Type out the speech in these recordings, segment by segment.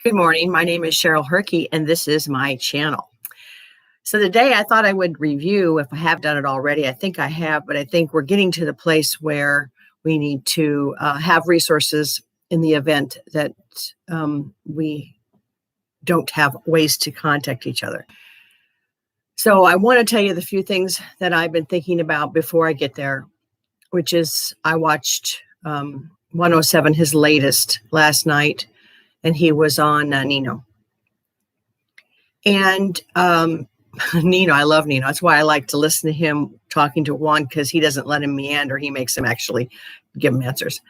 Good morning. My name is Cheryl Herkey, and this is my channel. So today I thought I would review, if I have done it already, I think I have, but I think we're getting to the place where we need to have resources in the event that we don't have ways to contact each other. So I want to tell you the few things that I've been thinking about before I get there, which is I watched 107, his latest, last night, and he was on Nino. And Nino, I love Nino. That's why I like to listen to him talking to Juan, because he doesn't let him meander. He makes him actually give him answers.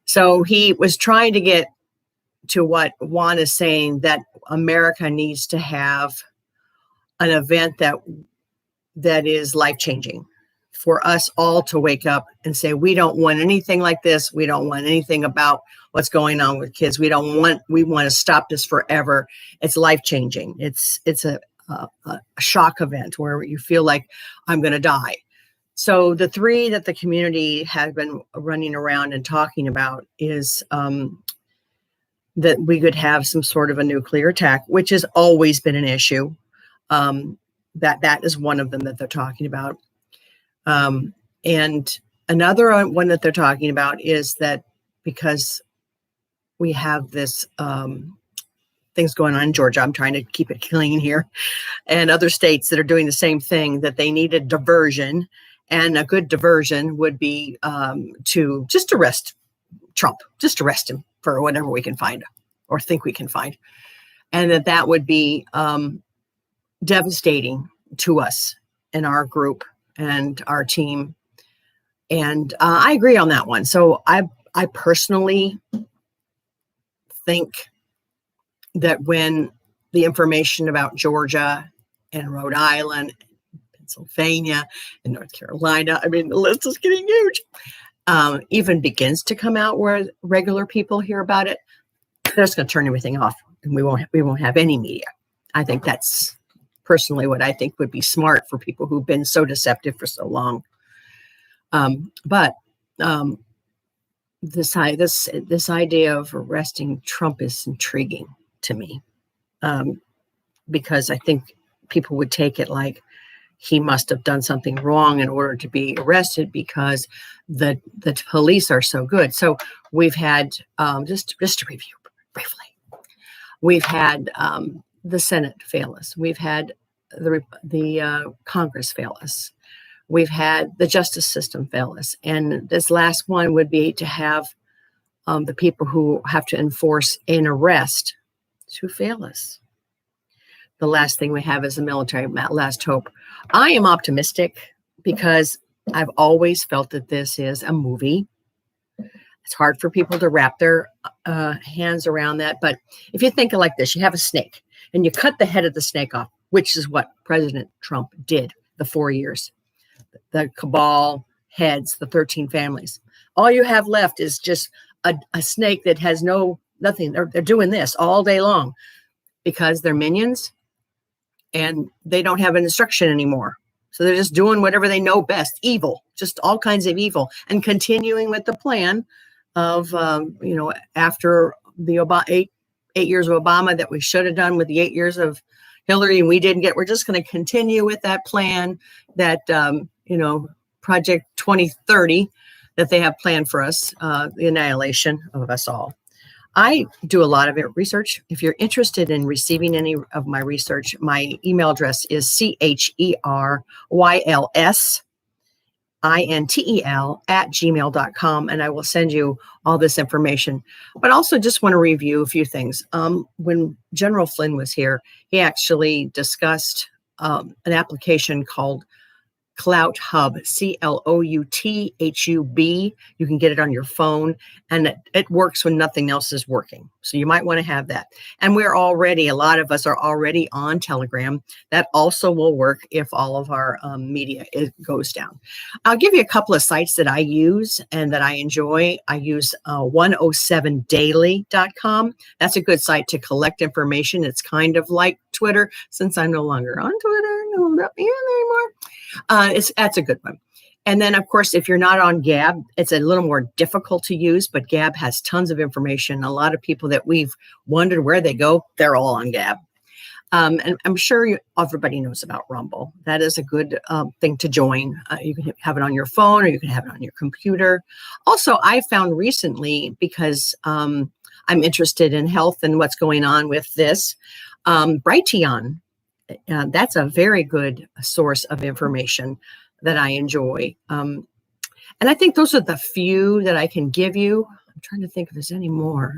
So he was trying to get to what Juan is saying, that America needs to have an event that is life-changing for us all to wake up and say, we don't want anything like this. We don't want anything about what's going on with kids. We want to stop this forever. It's life-changing. It's a shock event where you feel like I'm going to die. So the three that the community has been running around and talking about is that we could have some sort of a nuclear attack, which has always been an issue. That is one of them that they're talking about. And another one that they're talking about is that because we have this things going on in Georgia, I'm trying to keep it clean here, and other states that are doing the same thing, that they need a diversion. And a good diversion would be to just arrest Trump, just arrest him for whatever we can find or think we can find. And that would be devastating to us and our group and our team. And I agree on that one. So I personally think that when the information about Georgia and Rhode Island, Pennsylvania, and North Carolina, I mean, the list is getting huge, even begins to come out where regular people hear about it, they're just going to turn everything off, and we won't have any media. I think that's personally what I think would be smart for people who've been so deceptive for so long. But this idea of arresting Trump is intriguing to me, because I think people would take it like he must have done something wrong in order to be arrested, because the police are so good. So we've had, just to review briefly, we've had the Senate fail us. We've had the Congress fail us. We've had the justice system fail us. And this last one would be to have the people who have to enforce an arrest to fail us. The last thing we have is the military, last hope. I am optimistic because I've always felt that this is a movie. It's hard for people to wrap their hands around that. But if you think of like this, you have a snake and you cut the head of the snake off, which is what President Trump did the 4 years. The cabal heads, the 13 families. All you have left is just a snake that has nothing. They're doing this all day long because they're minions and they don't have an instruction anymore. So they're just doing whatever they know best, evil, just all kinds of evil, and continuing with the plan of, after the eight years of Obama that we should have done with the 8 years of Hillary and we didn't get. We're just going to continue with that plan, that, Project 2030 that they have planned for us, the annihilation of us all. I do a lot of research. If you're interested in receiving any of my research, my email address is CHERYLSINTEL@gmail.com, and I will send you all this information. But also just want to review a few things. When General Flynn was here, he actually discussed an application called Clout Hub, CLOUTHUB. You can get it on your phone, and it works when nothing else is working. So you might want to have that. And a lot of us are already on Telegram. That also will work if all of our media goes down. I'll give you a couple of sites that I use and that I enjoy. I use 107daily.com. That's a good site to collect information. It's kind of like Twitter, since I'm no longer on Twitter. No, not me anymore. That's a good one. And then, of course, if you're not on Gab, it's a little more difficult to use, but Gab has tons of information. A lot of people that we've wondered where they go, they're all on Gab. And I'm sure everybody knows about Rumble. That is a good thing to join. You can have it on your phone or you can have it on your computer. Also, I found recently, because I'm interested in health and what's going on with this, Brighteon. That's a very good source of information that I enjoy. And I think those are the few that I can give you. I'm trying to think if there's any more.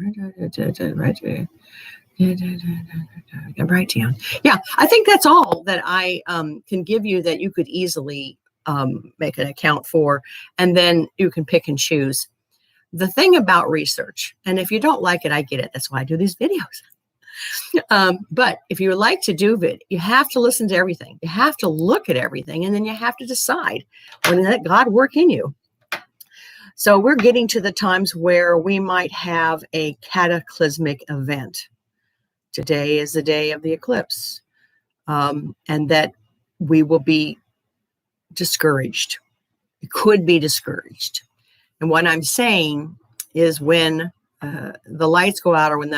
Brighteon. Yeah, I think that's all that I can give you that you could easily make an account for, and then you can pick and choose. The thing about research, and if you don't like it, I get it. That's why I do these videos. But if you like to do it, you have to listen to everything. You have to look at everything, and then you have to decide when let God work in you. So we're getting to the times where we might have a cataclysmic event. Today is the day of the eclipse, and that we will be discouraged. We could be discouraged. And what I'm saying is when the lights go out, or when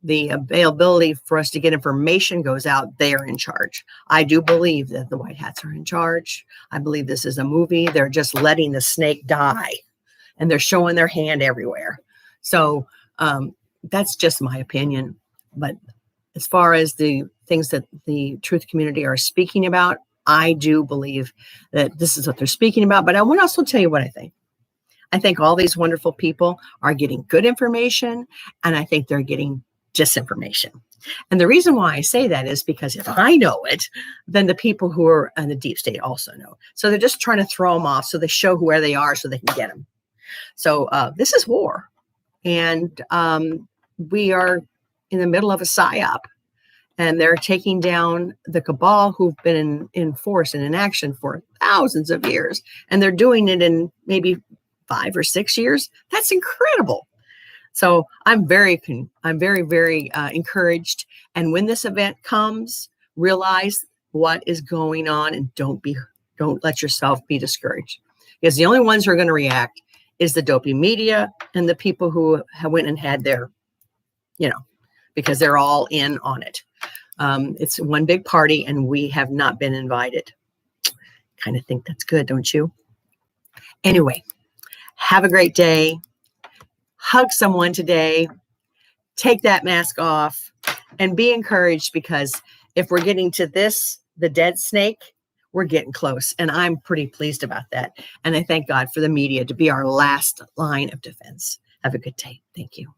the availability for us to get information goes out, they are in charge. I do believe that the White Hats are in charge. I believe this is a movie. They're just letting the snake die, and they're showing their hand everywhere. So that's just my opinion. But as far as the things that the truth community are speaking about, I do believe that this is what they're speaking about. But I want to also tell you what I think. I think all these wonderful people are getting good information, and I think they're getting disinformation. And the reason why I say that is because if I know it, then the people who are in the deep state also know. So they're just trying to throw them off so they show where they are so they can get them. So this is war. And we are in the middle of a psyop. And they're taking down the cabal who've been in force and in action for thousands of years. And they're doing it in maybe 5 or 6 years. That's incredible. So I'm very, very encouraged. And when this event comes, realize what is going on and don't let yourself be discouraged. Because the only ones who are going to react is the dopey media and the people who went and had their, because they're all in on it. It's one big party and we have not been invited. Kind of think that's good, don't you? Anyway, have a great day. Hug someone today. Take that mask off and be encouraged, because if we're getting to this, the dead snake, we're getting close. And I'm pretty pleased about that. And I thank God for the media to be our last line of defense. Have a good day. Thank you.